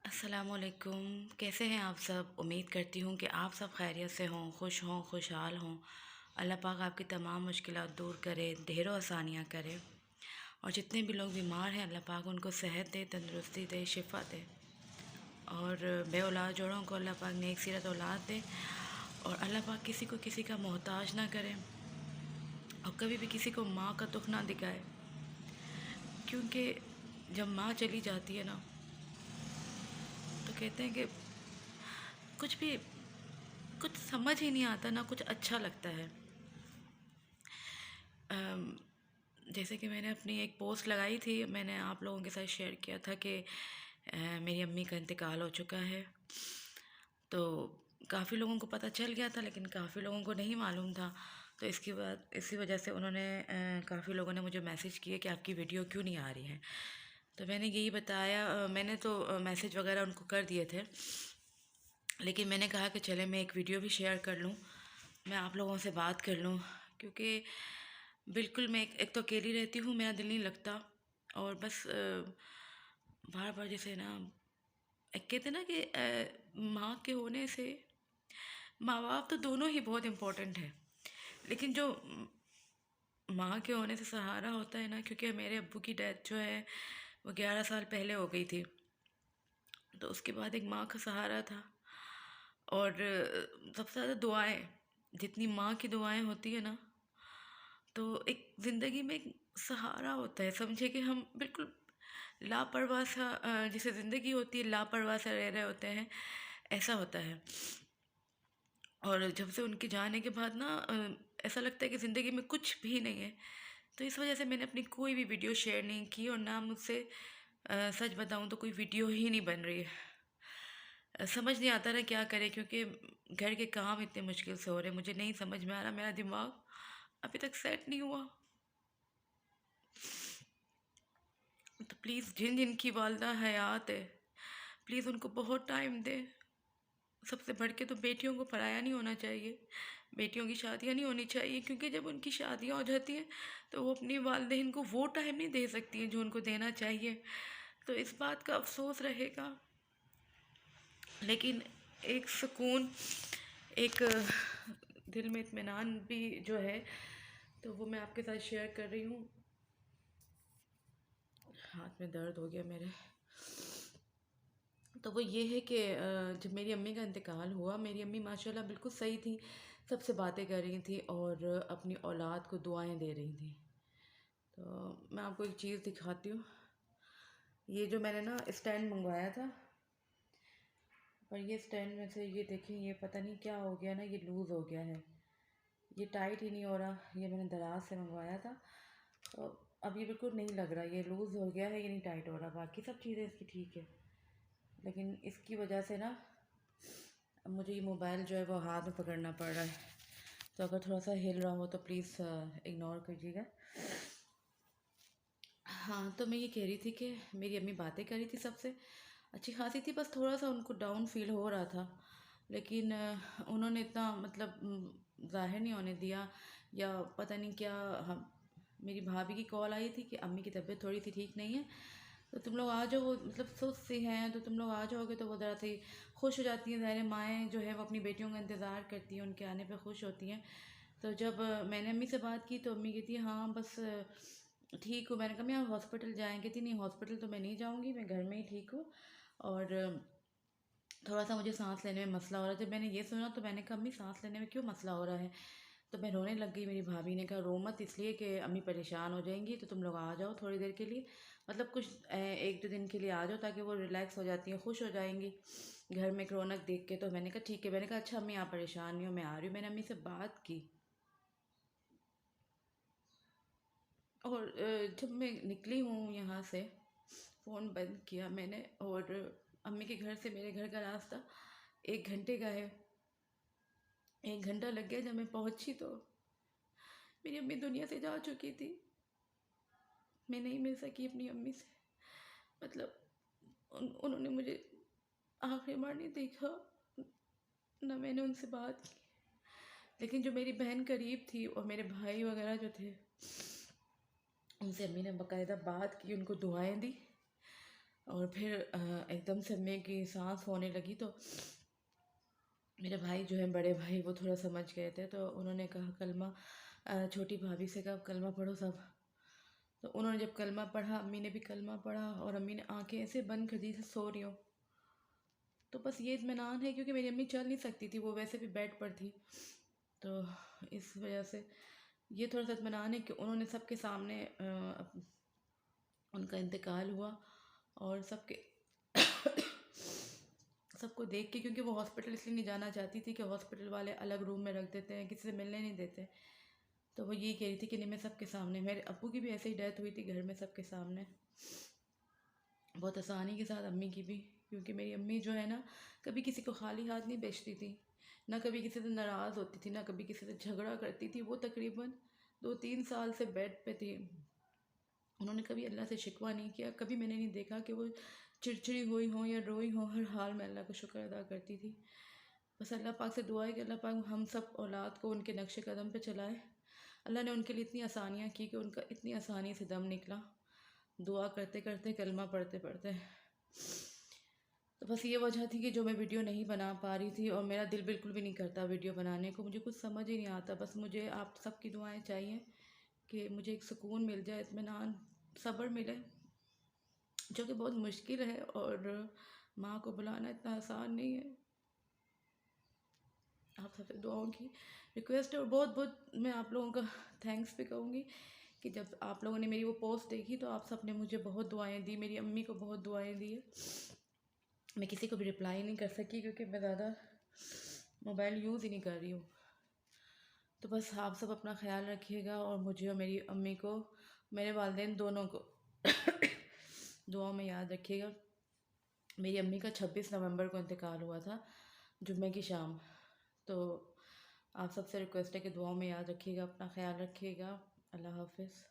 अस्सलामुअलैकुम। कैसे हैं आप सब? उम्मीद करती हूँ कि आप सब खैरियत से हों, खुश हों, खुशहाल हों। अल्लाह पाक आपकी तमाम मुश्किलात दूर करे, ढेरों आसानियाँ करे। और जितने भी लोग बीमार हैं अल्लाह पाक उनको सेहत दे, तंदुरुस्ती दे, शिफा दे। और बे औलाद जोड़ों को अल्लाह पाक नेक सीरत औलाद दे। और अल्लाह पाक किसी को किसी का मोहताज ना करे और कभी भी किसी को माँ का दुख ना दिखाए। क्योंकि जब माँ चली जाती है ना, तो कहते हैं कि कुछ भी कुछ समझ ही नहीं आता, ना कुछ अच्छा लगता है। अम, जैसे कि मैंने अपनी एक पोस्ट लगाई थी, मैंने आप लोगों के साथ शेयर किया था कि मेरी अम्मी का इंतकाल हो चुका है। तो काफ़ी लोगों को पता चल गया था, लेकिन काफ़ी लोगों को नहीं मालूम था। तो इसकी बाद इसी वजह से उन्होंने काफ़ी लोगों ने मुझे मैसेज किए कि आपकी वीडियो क्यों नहीं आ रही है। तो मैंने यही बताया, मैंने तो मैसेज वगैरह उनको कर दिए थे, लेकिन मैंने कहा कि चले मैं एक वीडियो भी शेयर कर लूँ, मैं आप लोगों से बात कर लूँ। क्योंकि बिल्कुल मैं एक तो अकेली रहती हूँ, मेरा दिल नहीं लगता। और बस बार बार जैसे ना, एक कहते हैं ना कि माँ के होने से, माँ बाप तो दोनों ही बहुत इम्पोर्टेंट है, लेकिन जो माँ के होने से सहारा होता है ना, क्योंकि मेरे अब्बू की डेथ जो है वो 11 साल पहले हो गई थी। तो उसके बाद एक माँ का सहारा था। और सबसे ज़्यादा दुआएं, जितनी माँ की दुआएं होती है ना, तो एक ज़िंदगी में एक सहारा होता है। समझे कि हम बिल्कुल लापरवाह सा, जैसे ज़िंदगी होती है लापरवाह सा रह रहे होते हैं, ऐसा होता है। और जब से उनके जाने के बाद ना ऐसा लगता है कि ज़िंदगी में कुछ भी नहीं है। तो इस वजह से मैंने अपनी कोई भी वीडियो शेयर नहीं की, और ना मुझसे सच बताऊं तो कोई वीडियो ही नहीं बन रही है। समझ नहीं आता ना क्या करें, क्योंकि घर के काम इतने मुश्किल से हो रहे हैं, मुझे नहीं समझ में आ रहा, मेरा दिमाग अभी तक सेट नहीं हुआ। तो प्लीज़ जिन जिन की वालदा हयात है, प्लीज़ उनको बहुत टाइम दें। सबसे बढ़ के तो बेटियों को पराया नहीं होना चाहिए, बेटियों की शादियां नहीं होनी चाहिए, क्योंकि जब उनकी शादियां हो जाती हैं तो वो अपनी वालदेन को वो टाइम नहीं दे सकती हैं जो उनको देना चाहिए। तो इस बात का अफसोस रहेगा। लेकिन एक सुकून, एक दिल में इत्मीनान भी जो है, तो वो मैं आपके साथ शेयर कर रही हूँ। हाथ में दर्द हो गया मेरे। तो वो ये है कि जब मेरी अम्मी का इंतकाल हुआ, मेरी अम्मी माशाल्लाह बिल्कुल सही थी, सबसे बातें कर रही थी और अपनी औलाद को दुआएं दे रही थी। तो मैं आपको एक चीज़ दिखाती हूँ। ये जो मैंने ना स्टैंड मंगवाया था, और ये स्टैंड में से ये देखें, ये पता नहीं क्या हो गया ना, ये लूज़ हो गया है, ये टाइट ही नहीं हो रहा। ये मैंने दराज से मंगवाया था, तो अब ये बिल्कुल नहीं लग रहा, ये लूज़ हो गया है, ये नहीं टाइट हो रहा। बाकी सब चीज़ें इसकी ठीक है, लेकिन इसकी वजह से ना अब मुझे ये मोबाइल जो है वो हाथ में पकड़ना पड़ रहा है। तो अगर थोड़ा सा हिल रहा हो तो प्लीज़ इग्नोर कीजिएगा। हाँ, तो मैं ये कह रही थी कि मेरी अम्मी बातें कर रही थी सबसे, अच्छी खासी थी, बस थोड़ा सा उनको डाउन फील हो रहा था। लेकिन उन्होंने इतना मतलब ज़ाहिर नहीं होने दिया, या पता नहीं क्या। हम, मेरी भाभी की कॉल आई थी कि अम्मी की तबीयत थोड़ी सी ठीक नहीं है, तो तुम लोग आ जाओ। वो मतलब सुस्त सी हैं, तो तुम लोग आ जाओगे तो वो ज़रा सी खुश हो जाती हैं। ज़ाहिर है माएँ जो है वो अपनी बेटियों का इंतज़ार करती हैं, उनके आने पे खुश होती हैं। तो जब मैंने अम्मी से बात की, तो अम्मी कहती है हाँ बस ठीक हूँ। मैंने कहा मैं हॉस्पिटल जाएँ? कहती नहीं, हॉस्पिटल तो मैं नहीं जाऊँगी, मैं घर में ही ठीक हूँ, और थोड़ा सा मुझे सांस लेने में मसला हो रहा है। जब मैंने ये सुना तो मैंने कहा अम्मी सांस लेने में क्यों मसला हो रहा है? तो मैं रोने लग गई। मेरी भाभी ने कहा रो मत, इसलिए कि अम्मी परेशान हो जाएंगी, तो तुम लोग आ जाओ थोड़ी देर के लिए, मतलब कुछ 1-2 दिन के लिए आ जाओ, ताकि वो रिलैक्स हो जाती हैं, खुश हो जाएंगी घर में एक रौनक देख के। तो मैंने कहा ठीक है। मैंने कहा अच्छा अम्मी आप परेशान नहीं हो, मैं आ रही हूँ। मैंने अम्मी से बात की, और जब मैं निकली हूँ यहाँ से, फ़ोन बंद किया मैंने, और अम्मी के घर से मेरे घर का रास्ता 1 घंटे का है। 1 घंटा लग गया। जब मैं पहुंची तो मेरी अम्मी दुनिया से जा चुकी थी। मैं नहीं मिल सकी अपनी अम्मी से, मतलब उन्होंने मुझे आखिरी बार नहीं देखा, ना मैंने उनसे बात की। लेकिन जो मेरी बहन करीब थी और मेरे भाई वगैरह जो थे, उनसे अम्मी ने बाकायदा बात की, उनको दुआएं दी। और फिर एकदम से अम्मी की सांस होने लगी, तो मेरे भाई जो है, बड़े भाई, वो थोड़ा समझ गए थे, तो उन्होंने कहा कलमा, छोटी भाभी से कहा कलमा पढ़ो सब। तो उन्होंने जब कलमा पढ़ा, अम्मी ने भी कलमा पढ़ा, और अम्मी ने आंखें ऐसे बंद कर दी जैसे सो रही हो। तो बस ये इत्मीनान है, क्योंकि मेरी अम्मी चल नहीं सकती थी, वो वैसे भी बेड पर थी। तो इस वजह से ये थोड़ा सा इत्मीनान है कि उन्होंने सबके सामने उनका इंतकाल हुआ, और सबके सबको देख के, क्योंकि वो हॉस्पिटल इसलिए नहीं जाना चाहती थी कि हॉस्पिटल वाले अलग रूम में रख देते हैं, किसी से मिलने नहीं देते। तो वो यही कह रही थी कि नहीं, मैं सबके सामने, मेरे अब्बू की भी ऐसे ही डेथ हुई थी घर में सबके सामने, बहुत आसानी के साथ अम्मी की भी। क्योंकि मेरी अम्मी जो है ना, कभी किसी को खाली हाथ नहीं बेचती थी, ना कभी किसी से नाराज़ होती थी, ना कभी किसी से झगड़ा करती थी। वो तकरीबन 2-3 साल से बेड पे थी, उन्होंने कभी अल्लाह से शिकवा नहीं किया, कभी मैंने नहीं देखा कि वो चिड़चिड़ी हुई हो या रोई हो। हर हाल में अल्लाह का शुक्र अदा करती थी। बस अल्लाह पाक से दुआ है कि अल्लाह पाक हम सब औलाद को उनके नक्शे कदम पे चलाए। अल्लाह ने उनके लिए इतनी आसानियाँ की कि उनका इतनी आसानी से दम निकला, दुआ करते करते, कलमा पढ़ते पढ़ते। तो बस ये वजह थी कि जो मैं वीडियो नहीं बना पा रही थी, और मेरा दिल बिल्कुल भी नहीं करता वीडियो बनाने को, मुझे कुछ समझ ही नहीं आता। बस मुझे आप सबकी दुआएं चाहिए कि मुझे एक सुकून मिल जाए, इत्मीनान, सब्र मिले, जो कि बहुत मुश्किल है, और माँ को बुलाना इतना आसान नहीं है। आप सबसे दुआओं की रिक्वेस्ट है, और बहुत बहुत मैं आप लोगों का थैंक्स भी कहूँगी कि जब आप लोगों ने मेरी वो पोस्ट देखी, तो आप सब ने मुझे बहुत दुआएं दी, मेरी अम्मी को बहुत दुआएं दी है। मैं किसी को भी रिप्लाई नहीं कर सकी, क्योंकि मैं ज़्यादा मोबाइल यूज़ ही नहीं कर रही हूँ। तो बस आप सब अपना ख्याल रखिएगा, और मुझे और मेरी अम्मी को, मेरे वालिदैन दोनों को दुआ में याद रखिएगा। मेरी अम्मी का 26 नवंबर को इंतकाल हुआ था, जुम्मे की शाम। तो आप सबसे रिक्वेस्ट है कि दुआओं में याद रखिएगा, अपना ख्याल रखिएगा। अल्लाह हाफिज़।